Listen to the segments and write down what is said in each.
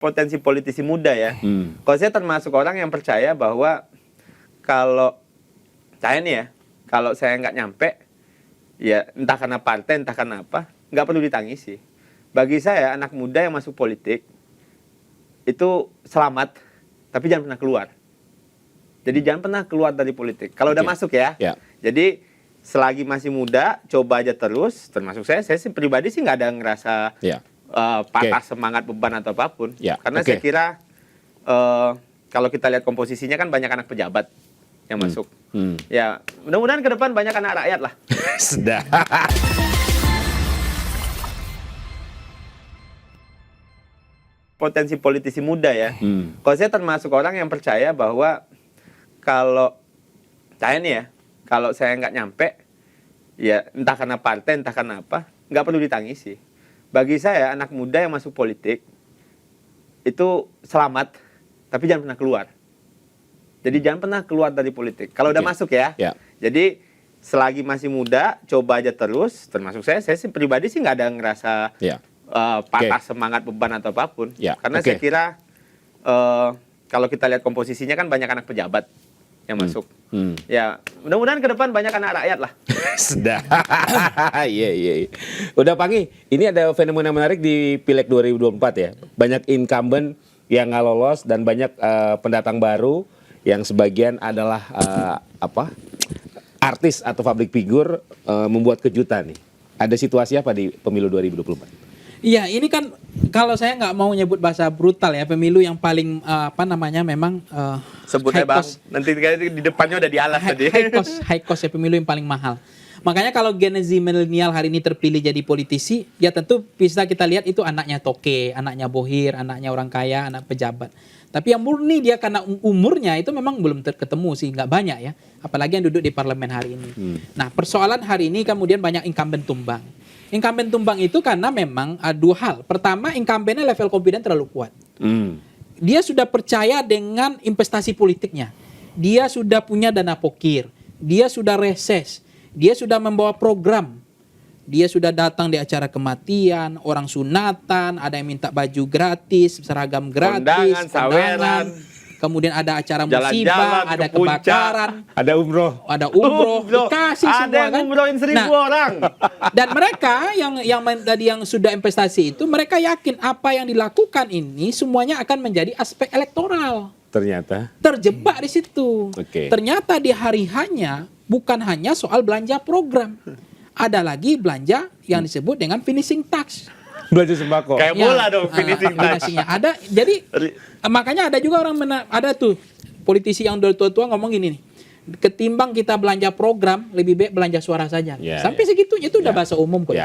potensi politisi muda ya. Kalau saya termasuk orang yang percaya bahwa kalau saya nih ya, kalau saya nggak nyampe, ya entah karena partai, entah karena apa, nggak perlu ditangisi. Bagi saya, anak muda yang masuk politik, itu selamat, tapi jangan pernah keluar. Jadi jangan pernah keluar dari politik. Kalau udah masuk ya. Jadi selagi masih muda, coba aja terus, termasuk saya sih pribadi sih nggak ada ngerasa patah semangat, beban atau apapun. Karena saya kira kalau kita lihat komposisinya kan banyak anak pejabat yang masuk. Ya, mudah-mudahan ke depan banyak anak rakyat lah. Sudah. Potensi politisi muda ya. Kalau saya termasuk orang yang percaya bahwa kalau saya nih ya, kalau saya nggak nyampe, ya entah karena partai, entah karena apa, nggak perlu ditangisi. Bagi saya, anak muda yang masuk politik, itu selamat, tapi jangan pernah keluar. Jadi jangan pernah keluar dari politik. Kalau udah masuk ya. Jadi selagi masih muda, coba aja terus, termasuk saya sih pribadi sih nggak ada ngerasa patah semangat, beban atau apapun. Karena saya kira kalau kita lihat komposisinya kan banyak anak pejabat yang masuk. Ya, mudah-mudahan ke depan banyak anak rakyat lah. Sudah. Iya. Udah Pangi, ini ada fenomena menarik di Pileg 2024 ya. Banyak incumbent yang nggak lolos dan banyak pendatang baru yang sebagian adalah artis atau public figure membuat kejutan nih. Ada situasi apa di pemilu 2024? Iya, ini kan kalau saya nggak mau nyebut bahasa brutal ya, pemilu yang paling memang sebutnya bang, nanti di depannya udah dialas tadi. High cost ya, pemilu yang paling mahal. Makanya kalau generasi milenial hari ini terpilih jadi politisi, ya tentu bisa kita lihat itu anaknya toke, anaknya bohir, anaknya orang kaya, anak pejabat. Tapi yang murni dia karena umurnya itu memang belum ketemu sih, nggak banyak ya. Apalagi yang duduk di parlemen hari ini. Nah, persoalan hari ini kemudian banyak incumbent tumbang. Incumbent tumbang itu karena memang dua hal. Pertama, incumbentnya level confidence terlalu kuat. Dia sudah percaya dengan investasi politiknya. Dia sudah punya dana pokir. Dia sudah reses. Dia sudah membawa program. Dia sudah datang di acara kematian, orang sunatan, ada yang minta baju gratis, seragam gratis, kondangan. Kemudian ada acara musibah, ada kebakaran, ada umroh, dikasih semua ada yang umrohin 1.000 orang. Dan mereka yang sudah investasi itu, mereka yakin apa yang dilakukan ini semuanya akan menjadi aspek elektoral. Ternyata terjebak di situ. Ternyata di hari hanya bukan hanya soal belanja program, ada lagi belanja yang disebut dengan finishing touch. Belanja sembako. Kayak bola dong finishing touch. Ada, jadi makanya ada juga ada tuh politisi yang udah tua-tua ngomong gini nih, ketimbang kita belanja program, lebih baik belanja suara saja. Sampai segitunya itu udah bahasa umum kok.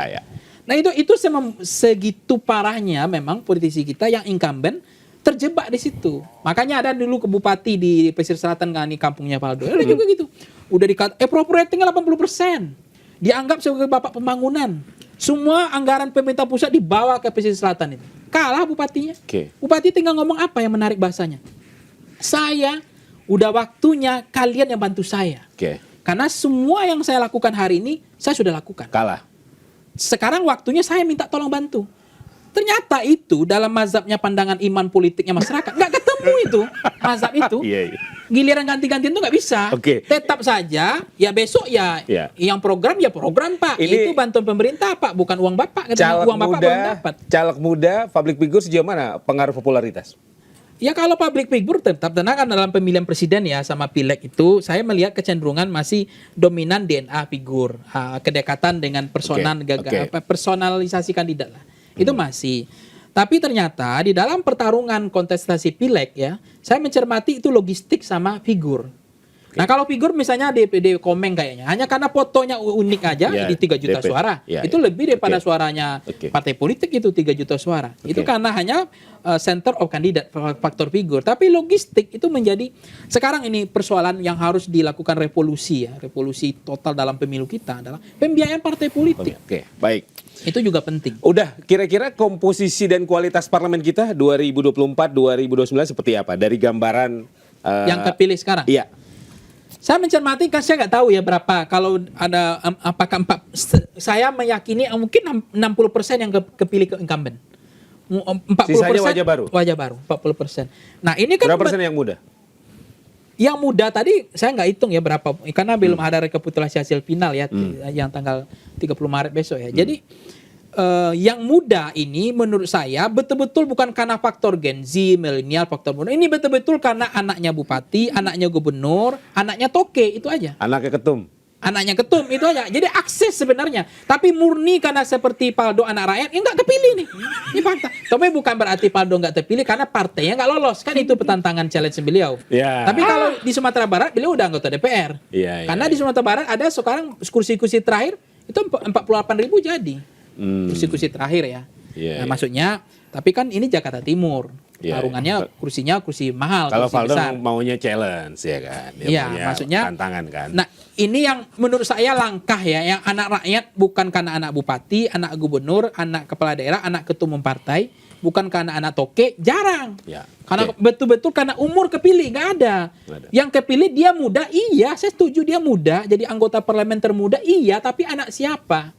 Nah itu segitu parahnya memang politisi kita yang incumbent terjebak di situ. Makanya ada dulu ke bupati di pesisir selatan kan, di kampungnya Paldo. Ada juga gitu. Udah dikata appropriatingnya 80%. Dianggap sebagai bapak pembangunan. Semua anggaran pemerintah pusat dibawa ke pesisir selatan itu. Kalah bupatinya. Bupati tinggal ngomong apa yang menarik bahasanya. Saya udah waktunya kalian yang bantu saya. Karena semua yang saya lakukan hari ini saya sudah lakukan. Kalah. Sekarang waktunya saya minta tolong bantu. Ternyata itu dalam mazhabnya pandangan iman politiknya masyarakat nggak ketemu itu mazhab itu. Giliran ganti-gantian itu nggak bisa. Tetap saja ya besok yang program Pak. Itu bantuan pemerintah Pak, bukan uang Bapak. Uang Bapak belum dapat. Caleg muda, public figure sejauh mana pengaruh popularitas? Ya kalau public figure tetap kan dalam pemilihan presiden ya sama pileg itu saya melihat kecenderungan masih dominan DNA figur, kedekatan dengan personalisasi kandidat lah. Itu masih. Tapi ternyata di dalam pertarungan kontestasi pileg ya, saya mencermati itu logistik sama figur. Nah kalau figur misalnya DPD Komeng kayaknya, hanya karena fotonya unik aja di 3 juta suara. Itu lebih daripada suaranya partai politik itu 3 juta suara. Itu karena hanya center of candidate, faktor figur. Tapi logistik itu menjadi, sekarang ini persoalan yang harus dilakukan revolusi ya. Revolusi total dalam pemilu kita adalah pembiayaan partai politik. Baik. Itu juga penting. Udah, kira-kira komposisi dan kualitas parlemen kita 2024-2029 seperti apa? Dari gambaran yang kepilih sekarang? Iya. Saya mencermati, saya nggak tahu ya berapa. Kalau ada apakah saya meyakini mungkin 60% yang kepilih ke incumbent. 40%. Sisanya wajah baru? Wajah baru, 40%. Nah ini kan Berapa persen yang muda? yang muda tadi saya nggak hitung ya berapa, karena belum ada rekapitulasi hasil final ya, yang tanggal 30 Maret besok ya. Jadi yang muda ini menurut saya betul-betul bukan karena faktor Gen Z, milenial, faktor muda. Ini betul-betul karena anaknya bupati, anaknya gubernur, anaknya toke, itu aja. Anaknya ketum. Anaknya ketum, itu aja. Jadi akses sebenarnya. Tapi murni karena seperti Paldo anak rakyat, ya nggak kepilih nih. Ini fakta. Tapi bukan berarti Paldo nggak terpilih karena partainya nggak lolos. Kan itu pertentangan challenge beliau. Ya. Tapi kalau di Sumatera Barat, beliau udah anggota DPR. Iya, Karena di Sumatera Barat ada sekarang kursi-kursi terakhir, itu 48.000 jadi. Kursi-kursi terakhir ya. Iya, Nah, iya. maksudnya, tapi kan ini Jakarta Timur. Iya, Tarungannya kursinya kursi mahal, Kalau kursi Valdo besar. maunya challenge ya kan. Dia Iya, maunya maksudnya tantangan kan. Nah, ini yang menurut saya langkah ya, yang anak rakyat bukan karena anak bupati, anak gubernur, anak kepala daerah, anak ketua umum partai, bukan karena anak toke, jarang. Ya, Karena oke. betul-betul karena umur kepilih, nggak ada. Nggak ada. Yang kepilih dia muda, iya, saya setuju dia muda, jadi anggota parlemen termuda, iya, tapi anak siapa?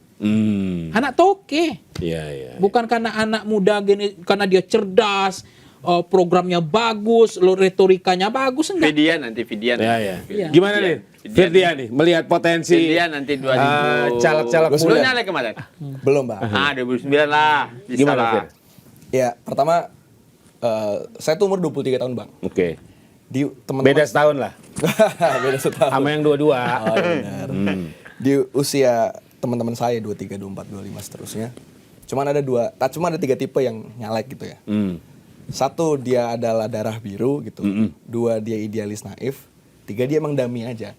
Anak toke. Iya, iya. Bukan karena anak muda gini, karena dia cerdas, programnya bagus, retorikanya bagus, enggak. Vidian. Ya, ya. Iya. Gimana nih? Firdian nih melihat potensi Vidian nanti 2000. caleg-caleg Lu muda. nyalek kemarin? Belum, Bang. 2009 lah. Bisa Gimana, lah. Fir? Ya, pertama saya tuh umur 23 tahun, Bang. Oke. Di teman-teman Beda setahun lah. beda setahun. Sama yang dua-dua. Oh, benar. Di usia teman-teman saya 23, 24, 25 seterusnya. Cuma ada tiga tipe yang nyalek gitu ya. Satu, dia adalah darah biru gitu. Dua, dia idealis naif. Tiga, dia emang dummy aja.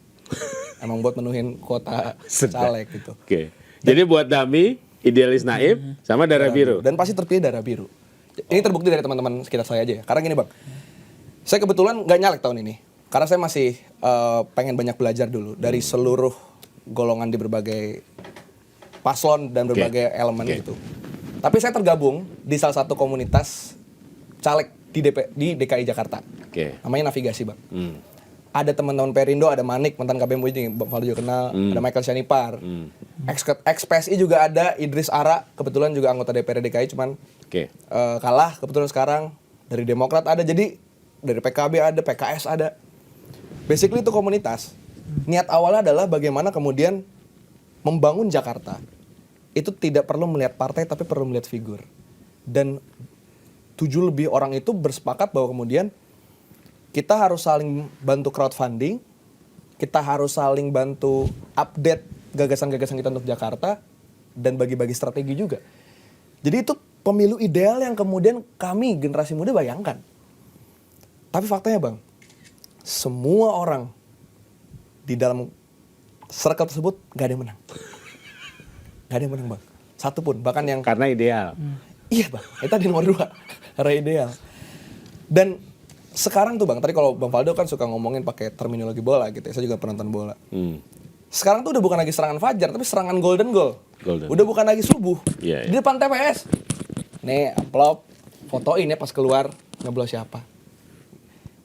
Emang buat menuhin kuota caleg gitu. Oke. Jadi buat Dami, idealis naif, sama darah biru. Dan pasti terpilih darah biru. Ini terbukti dari teman-teman sekitar saya aja ya. Karena gini, Bang. Saya kebetulan nggak nyalek tahun ini. Karena saya masih pengen banyak belajar dulu dari seluruh golongan di berbagai paslon dan berbagai elemen gitu. Tapi saya tergabung di salah satu komunitas caleg di DKI Jakarta. Oke. Namanya Navigasi, Bang. Ada teman-teman Perindo, ada Manik, mantan KBM Bujing, Bang Valdo juga kenal, ada Michael Syanipar. Ex-PSI juga ada, Idris Ara, kebetulan juga anggota DPR DKI, cuman Oke. kalah. Kebetulan sekarang dari Demokrat ada, jadi dari PKB ada, PKS ada. Basically itu komunitas. Niat awalnya adalah bagaimana kemudian membangun Jakarta. Itu tidak perlu melihat partai, tapi perlu melihat figur. Dan 7 lebih orang itu bersepakat bahwa kemudian kita harus saling bantu crowdfunding, kita harus saling bantu update gagasan-gagasan kita untuk Jakarta, dan bagi-bagi strategi juga. Jadi itu pemilu ideal yang kemudian kami generasi muda bayangkan. Tapi faktanya, Bang, semua orang di dalam circle tersebut gak ada yang menang. Gak ada yang menang, Bang. Satu pun, bahkan yang Karena ideal. iya, Bang, itu tadi nomor 2, karena ideal. Dan sekarang tuh, Bang, tadi kalau Bang Valdo kan suka ngomongin pakai terminologi bola gitu ya, saya juga penonton bola. Sekarang tuh udah bukan lagi serangan fajar, tapi serangan golden goal. Udah bukan lagi subuh. Iya, iya. Di depan TPS. Nih, amplop, fotoin ya pas keluar, nyoblos siapa.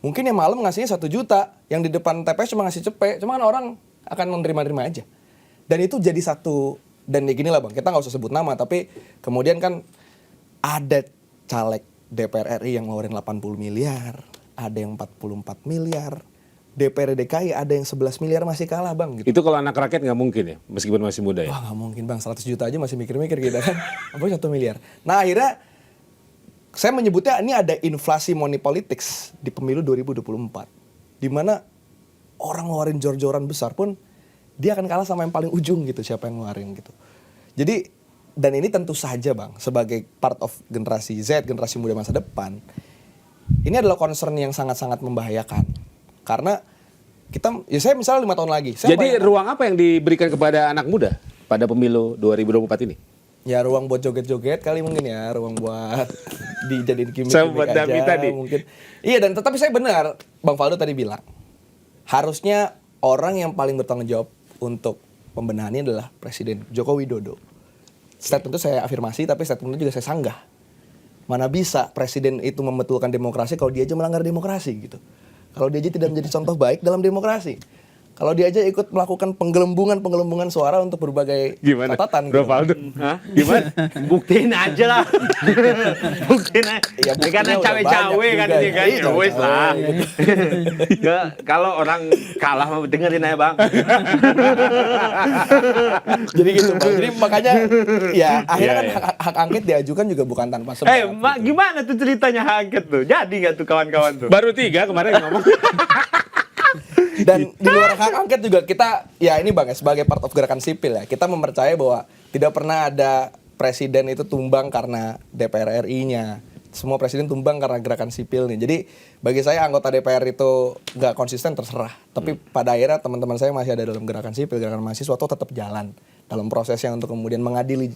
Mungkin yang malam ngasihnya 1 juta, yang di depan TPS cuma ngasih cepet, cuma kan orang akan menerima-nerima aja. Dan itu jadi satu, dan ya gini lah, Bang, kita nggak usah sebut nama, tapi kemudian kan ada caleg DPR RI yang ngeluarin 80 miliar, ada yang 44 miliar, DPR DKI ada yang 11 miliar masih kalah, Bang. Gitu. Itu kalau anak rakyat nggak mungkin ya, meskipun masih muda ya. Wah, nggak mungkin, Bang, 100 juta aja masih mikir-mikir kita kan. Apa 1 miliar. Nah, akhirnya saya menyebutnya ini ada inflasi money politics di pemilu 2024. Di mana orang ngeluarin jor-joran besar pun dia akan kalah sama yang paling ujung gitu, siapa yang ngeluarin gitu. Jadi, dan ini tentu saja, Bang, sebagai part of generasi Z, generasi muda masa depan, ini adalah concern yang sangat-sangat membahayakan. Karena kita, ya saya misalnya 5 tahun lagi. Jadi ruang apa yang diberikan kepada anak muda pada pemilu 2024 ini? Ya ruang buat joget-joget kali mungkin ya, ruang buat dijadiin gimmick Sahabat aja Dami tadi. mungkin. Iya, dan tetapi saya benar, Bang Valdo tadi bilang, harusnya orang yang paling bertanggung jawab untuk pembenahan ini adalah Presiden Joko Widodo. Statement itu saya afirmasi, tapi statement itu juga saya sanggah. Mana bisa presiden itu membetulkan demokrasi kalau dia aja melanggar demokrasi gitu. Kalau dia aja tidak menjadi contoh baik dalam demokrasi. Kalau dia aja ikut melakukan penggelembungan suara untuk berbagai Gimana? catatan. Bro Faldo? Hah? Gimana? Buktiin aja lah. Buktiin aja. Ya, buktinya Karena udah cawe-cawe banyak kan juga ini ya. kan. Iya, Ya wes cawe-cawe lah. gitu. Ya, kalau orang kalah mau dengerin aja bang. Jadi gitu, Bang. Jadi makanya ya akhirnya kan Iya. hak angket diajukan juga bukan tanpa sebab. Mak, gimana tuh ceritanya hak angket tuh? Jadi nggak tuh kawan-kawan tuh? Baru 3 kemarin ngomong. Dan di luar hak angket juga kita, ya ini Bang ya, sebagai part of gerakan sipil ya, kita mempercayai bahwa tidak pernah ada presiden itu tumbang karena DPR RI-nya. Semua presiden tumbang karena gerakan sipil nih. Jadi bagi saya anggota DPR itu nggak konsisten terserah. Tapi pada akhirnya teman-teman saya masih ada dalam gerakan sipil, gerakan mahasiswa itu tetap jalan dalam prosesnya untuk kemudian mengadili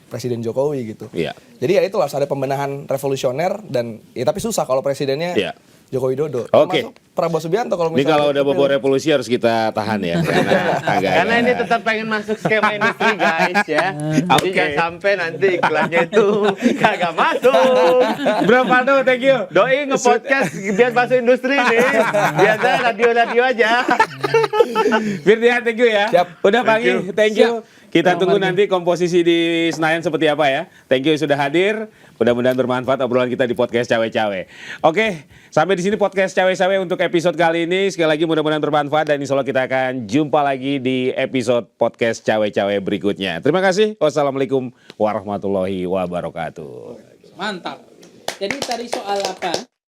Presiden Jokowi gitu. Iya. Jadi ya itu harus ada pembenahan revolusioner dan ya tapi susah kalau presidennya Iya. Joko Widodo. Oke. Termasuk Prabowo Subianto kalau Ini misalnya kalau udah kepilih. bawa revolusi harus kita tahan ya. Karena ini tetap pengen masuk skema industri guys ya. Jadi Oke. jangan sampai nanti iklannya itu kagak masuk. Bro Faldo, thank you. Doi nge-podcast biar masuk industri nih. Biasanya radio-radio aja. Firdian, thank you ya. Siap. Udah pagi, thank you. Kita Selamat tunggu pagi. nanti komposisi di Senayan seperti apa ya. Thank you sudah hadir. Mudah-mudahan bermanfaat obrolan kita di podcast Cawe-Cawe. Oke, sampai di sini podcast Cawe-Cawe untuk episode kali ini. Sekali lagi mudah-mudahan bermanfaat dan insya Allah kita akan jumpa lagi di episode podcast Cawe-Cawe berikutnya. Terima kasih. Wassalamualaikum warahmatullahi wabarakatuh. Mantap. Jadi tadi soal apa?